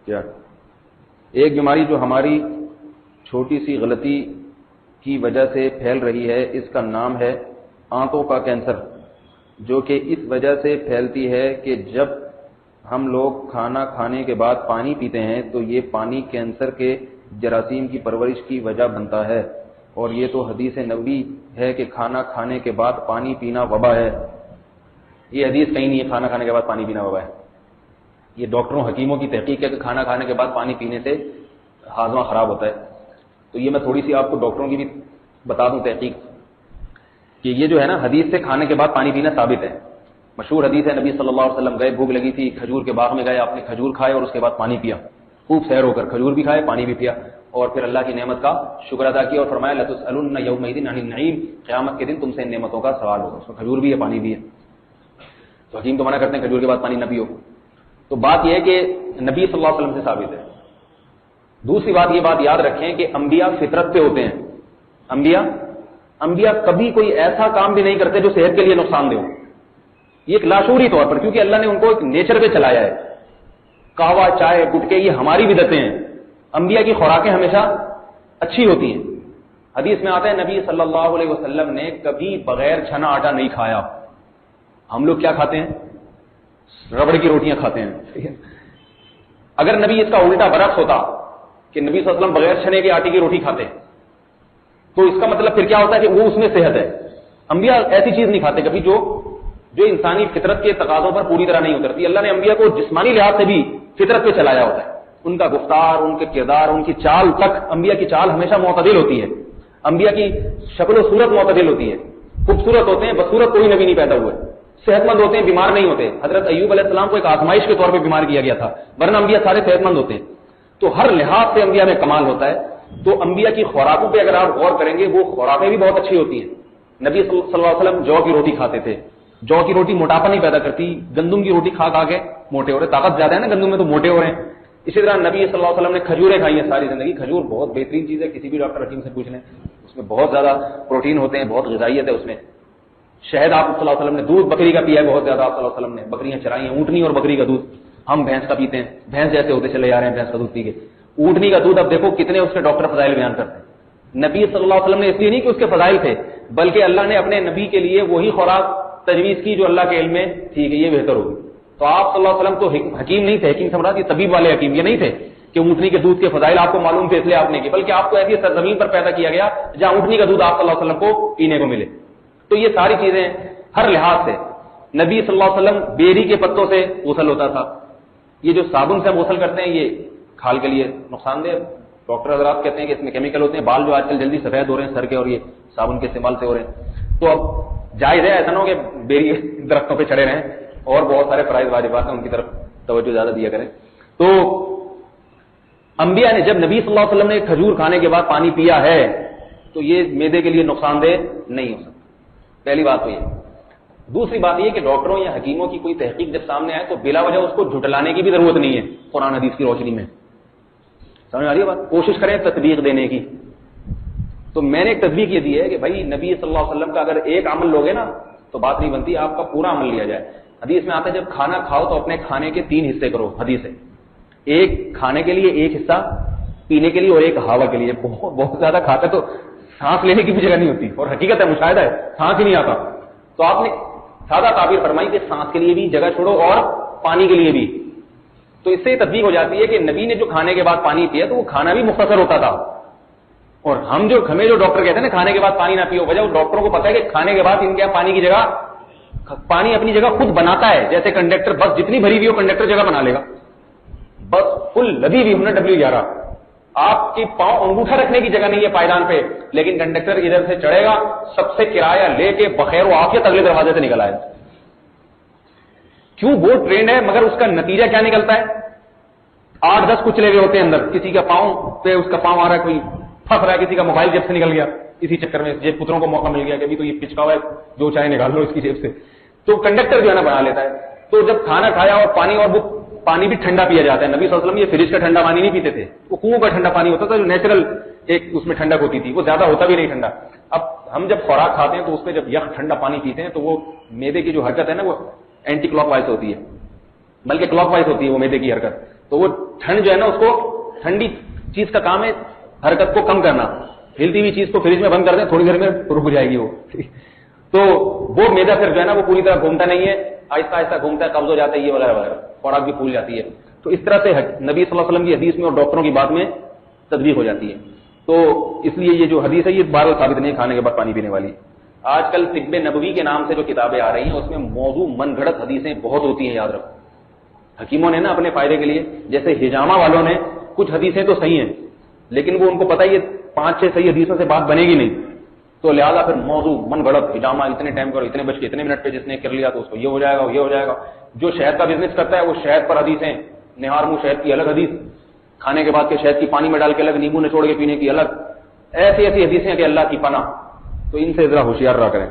کیا ایک بیماری جو ہماری چھوٹی سی غلطی کی وجہ سے پھیل رہی ہے، اس کا نام ہے آنتوں کا کینسر، جو کہ اس وجہ سے پھیلتی ہے کہ جب ہم لوگ کھانا کھانے کے بعد پانی پیتے ہیں تو یہ پانی کینسر کے جراثیم کی پرورش کی وجہ بنتا ہے، اور یہ تو حدیث نبوی ہے کہ کھانا کھانے کے بعد پانی پینا وبا ہے۔ یہ حدیث کہیں نہیں ہے کھانا کھانے کے بعد پانی پینا وبا ہے، یہ ڈاکٹروں حکیموں کی تحقیق ہے کہ کھانا کھانے کے بعد پانی پینے سے ہاضمہ خراب ہوتا ہے۔ تو یہ میں تھوڑی سی آپ کو ڈاکٹروں کی بھی بتا دوں تحقیق کہ یہ جو ہے نا حدیث سے کھانے کے بعد پانی پینا ثابت ہے۔ مشہور حدیث ہے، نبی صلی اللہ علیہ وسلم گئے، بھوک لگی تھی، کھجور کے باغ میں گئے، آپ نے کھجور کھائے اور اس کے بعد پانی پیا، خوب سیر ہو کر کھجور بھی کھائے، پانی بھی پیا، اور پھر اللہ کی نعمت کا شکر ادا کیا اور فرمایا لَتُسْأَلُنَّ يَوْمَئِذٍ عَنِ النَّعِيمِ، قیامت کے دن تم سے ان نعمتوں کا سوال ہوگا۔ اس میں کھجور بھی ہے، پانی بھی ہے۔ تو حکیم تو منع کرتے ہیں کھجور کے بعد پانی نہ پیو۔ تو بات یہ ہے کہ نبی صلی اللہ علیہ وسلم سے ثابت ہے۔ دوسری بات، یہ بات یاد رکھیں کہ انبیاء فطرت پہ ہوتے ہیں۔ انبیاء کبھی کوئی ایسا کام بھی نہیں کرتے جو صحت کے لیے نقصان دہ ہو، یہ ایک لاشعوری طور پر، کیونکہ اللہ نے ان کو ایک نیچر پہ چلایا ہے۔ قہوہ، چائے، گٹکے، یہ ہماری بدعتیں ہیں، انبیاء کی خوراکیں ہمیشہ اچھی ہوتی ہیں۔ حدیث میں آتا ہے نبی صلی اللہ علیہ وسلم نے کبھی بغیر چھنا آٹا نہیں کھایا۔ ہم لوگ کیا کھاتے ہیں؟ ربڑ کی روٹیاں کھاتے ہیں۔ اگر نبی اس کا الٹا برعکس ہوتا کہ نبی صلی اللہ علیہ وسلم بغیر چھنے کے آٹے کی روٹی کھاتے تو اس کا مطلب پھر کیا ہوتا ہے کہ وہ اس میں صحت ہے۔ انبیاء ایسی چیز نہیں کھاتے کبھی جو انسانی فطرت کے تقاضوں پر پوری طرح نہیں اترتی۔ اللہ نے انبیاء کو جسمانی لحاظ سے بھی فطرت پہ چلایا ہوتا ہے، ان کا گفتار، ان کے کردار، ان کی چال تک، انبیاء کی چال ہمیشہ معتدل ہوتی ہے، انبیاء کی شکل و صورت معتدل ہوتی ہے، خوبصورت ہوتے ہیں، بدصورت کوئی نبی نہیں پیدا ہوئے، صحت مند ہوتے ہیں، بیمار نہیں ہوتے۔ حضرت ایوب علیہ السلام کو ایک آزمائش کے طور پہ بیمار کیا گیا تھا، ورنہ انبیاء سارے صحت مند ہوتے ہیں۔ تو ہر لحاظ سے انبیاء میں کمال ہوتا ہے۔ تو انبیاء کی خوراکوں پہ اگر آپ غور کریں گے، وہ خوراکیں بھی بہت اچھی ہوتی ہیں۔ نبی صلی اللہ علیہ وسلم جو کی روٹی کھاتے تھے، جو کی روٹی موٹاپا نہیں پیدا کرتی، گندم کی روٹی کھا کھا کے موٹے ہو رہے، طاقت زیادہ ہے نا گندم میں تو موٹے ہو رہے ہیں۔ اسی طرح نبی صلی اللہ علیہ وسلم نے کھجوریں کھائی ہیں ساری زندگی۔ کھجور بہت بہترین چیز ہے، کسی بھی ڈاکٹر حکیم سے پوچھ لیں، اس میں بہت زیادہ پروٹین ہوتے ہیں، بہت غذائیت ہے اس میں۔ شہد آپ صلی اللہ علیہ وسلم نے، دودھ بکری کا پیا ہے بہت زیادہ، آپ صلی اللہ علیہ وسلم نے بکریاں چرائی ہیں، اونٹنی اور بکری کا دودھ، ہم بھینس کا پیتے ہیں، بھینس جیسے ہوتے چلے جا رہے ہیں بھینس کا دودھ پی کے۔ اونٹنی کا دودھ اب دیکھو کتنے اس کے ڈاکٹر فضائل بیان کرتے ہیں۔ نبی صلی اللہ علیہ وسلم نے اس لیے نہیں کہ اس کے فضائل تھے، بلکہ اللہ نے اپنے نبی کے لیے وہی خوراک تجویز کی جو اللہ کے علم میں تھی کہ یہ بہتر ہوگی۔ تو آپ صلی اللہ علیہ وسلم تو حکیم نہیں تھے، حکیم سمراد، یہ طبیب والے حکیم یہ نہیں تھے کہ اونٹنی کے دودھ کے فضائل آپ کو معلوم تھے اس لیے آپ نے کی، بلکہ آپ کو ایسی سرزمین پر پیدا کیا گیا جہاں اونٹنی کا دودھ آپ صلی اللہ علیہ وسلم کو پینے کو ملے۔ تو یہ ساری چیزیں ہر لحاظ سے، نبی صلی اللہ علیہ وسلم بیری کے پتوں سے غسل ہوتا تھا۔ یہ جو صابن سے ہم غسل کرتے ہیں یہ کھال کے لیے نقصان دہ، ڈاکٹر حضرات کہتے ہیں کہ اس میں کیمیکل ہوتے ہیں، بال جو آج کل جلدی سفید ہو رہے ہیں سر کے، اور یہ صابن کے استعمال سے ہو رہے ہیں۔ تو اب جائز ہے، ایسا نہ ہو کہ بیری درختوں پہ چڑھے رہیں، اور بہت سارے فرائض واجبات ہیں ان کی طرف توجہ زیادہ دیا کریں۔ تو انبیاء نے جب نبی صلی اللہ علیہ وسلم نے کھجور کھانے کے بعد پانی پیا ہے تو یہ معدے کے لیے نقصان دہ نہیں ہو سکتا، پہلی بات تو یہ۔ دوسری بات یہ کہ ڈاکٹروں یا حکیموں کی کوئی تحقیق جب سامنے آئے تو بلا وجہ اس کو جھٹلانے کی بھی ضرورت نہیں ہے قرآن حدیث کی روشنی میں، سمجھ آ رہی ہے بات؟ کوشش کریں تطبیق دینے کی۔ تو میں نے ایک تطبیق یہ دی ہے کہ بھائی نبی صلی اللہ علیہ وسلم کا اگر ایک عمل لوگے نا تو بات نہیں بنتی، آپ کا پورا عمل لیا جائے۔ حدیث میں آتا ہے جب کھانا کھاؤ تو اپنے کھانے کے 3 حصے کرو، حدیث ہے، ایک کھانے کے لیے، ایک حصہ پینے کے لیے، اور ایک ہوا کے لیے۔ بہت زیادہ کھاتے تو سانس لینے کی بھی جگہ نہیں ہوتی، اور حقیقت ہے، مشاہدہ ہے، سانس ہی نہیں آتا۔ تو آپ نے سادہ تعبیر فرمائی کہ سانس کے لیے بھی جگہ چھوڑو اور پانی کے لیے بھی۔ تو اس سے یہ تطبیق ہو جاتی ہے کہ نبی نے جو کھانے کے بعد پانی پیا تو وہ کھانا بھی مختصر ہوتا تھا، اور ہمیں جو ڈاکٹر کہتے ہیں نا کھانے کے بعد پانی نہ پیو، وجہ وہ ڈاکٹروں کو پتا ہے کہ کھانے کے بعد ان کے یہاں پانی کی جگہ، پانی اپنی جگہ خود بناتا ہے، جیسے کنڈکٹر بس جتنی بھری ہوئی ہو کنڈکٹر جگہ بنا لے گا، بس فل لدی ہوئی ہونا W11، آپ کی پاؤں انگوٹھا رکھنے کی جگہ نہیں ہے پائدان پہ، لیکن کنڈکٹر ادھر سے چڑھے گا، سب سے کرایہ لے کے بخیر و عافیت اگلے دروازے سے نکل آئے۔ کیوں؟ وہ ٹرینڈ ہے، مگر اس کا نتیجہ کیا نکلتا ہے؟ 8-10 کچلے ہوئے ہوتے ہیں اندر، کسی کا پاؤں پہ اس کا پاؤں آ رہا ہے، کوئی پھنس رہا ہے، کسی کا موبائل جیب سے نکل گیا، اسی چکر میں جیب پتروں کو موقع مل گیا کہ ابھی تو یہ پچکا ہوا ہے، جو چاہے نکال لو اس کی جیب سے۔ تو کنڈکٹر جو ہے نا بنا لیتا ہے۔ تو جب کھانا کھایا اور پانی، اور وہ پانی بھی ٹھنڈا پیا جاتا ہے، نبی صلی اللہ علیہ وسلم یہ فریج کا ٹھنڈا پانی نہیں پیتے تھے، وہ کنویں کا ٹھنڈا پانی ہوتا تھا جو نیچرل ایک اس میں ٹھنڈک ہوتی تھی، وہ زیادہ ہوتا بھی نہیں ٹھنڈا۔ اب ہم جب خوراک کھاتے ہیں تو اس میں جب یخ ٹھنڈا پانی پیتے ہیں تو وہ معدے کی جو حرکت ہے نا وہ اینٹی کلاک وائز ہوتی ہے، بلکہ کلاک وائز ہوتی ہے وہ معدے کی حرکت۔ تو وہ ٹھنڈ جو ہے نا اس کو ٹھنڈی چیز کا کام ہے حرکت کو کم کرنا. ہلتی ہوئی چیز کو فریج میں بند کر دیں تھوڑی دیر میں رک جائے گی وہ. تو وہ میدا پھر جو ہے نا وہ پوری طرح گھومتا نہیں ہے, آہستہ آہستہ گھومتا ہے, قبض ہو جاتا ہے یہ وغیرہ وغیرہ, خوراک بھی پھول جاتی ہے. تو اس طرح سے نبی صلی اللہ علیہ وسلم کی حدیث میں اور ڈاکٹروں کی بات میں تطبیق ہو جاتی ہے. تو اس لیے یہ جو حدیث ہے یہ بار بار ثابت نہیں کھانے کے بعد پانی پینے والی. آج کل طب نبوی کے نام سے جو کتابیں آ رہی ہیں اس میں موضوع من گھڑت حدیثیں بہت ہوتی ہیں, یاد رکھو. حکیموں نے نا اپنے فائدے کے لیے, جیسے ہجامہ والوں نے کچھ حدیثیں تو صحیح ہیں لیکن وہ ان کو پتہ ہے یہ 5-6 صحیح حدیثوں سے بات بنے گی نہیں, تو لہٰذا پھر موضوع من گھڑت ہجامہ اتنے ٹائم پر اتنے بج کے اتنے منٹ پہ جس نے کر لیا تو اس کو یہ ہو جائے گا یہ ہو جائے گا. جو شہد کا بزنس کرتا ہے وہ شہد پر حدیثیں, نہار منہ شہد کی الگ حدیث, کھانے کے بعد کے شہد کی پانی میں ڈال کے الگ, نیمبو نچوڑ کے پینے کی الگ, ایسی ایسی حدیثیں کہ اللہ کی پناہ. تو ان سے ذرا ہوشیار رہا کریں.